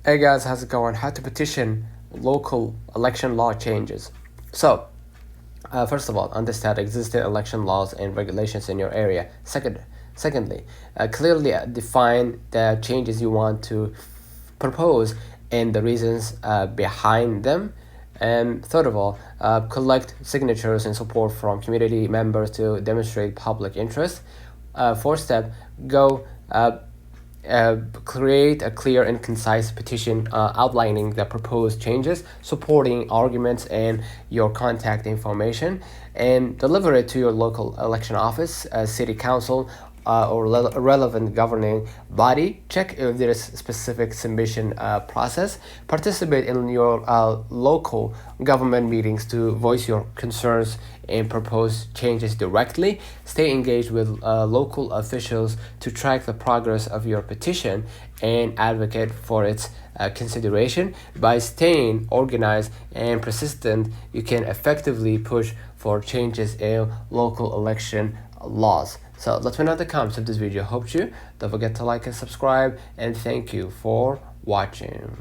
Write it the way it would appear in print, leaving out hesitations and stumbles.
Hey guys, how's it going? How to petition local election law changes. So, first of all, understand existing election laws and regulations in your area. Secondly, clearly define the changes you want to propose and the reasons behind them. And third of all, collect signatures and support from community members to demonstrate public interest. Fourth step, go create a clear and concise petition outlining the proposed changes, supporting arguments and your contact information, and deliver it to your local election office, city council, or relevant governing body. Check if there is a specific submission process. Participate in your local government meetings to voice your concerns and propose changes directly. Stay engaged with local officials to track the progress of your petition and advocate for its consideration. By staying organized and persistent, you can effectively push for changes in local election laws. So let me know in the comments if this video helped you. Don't forget to like and subscribe, and thank you for watching.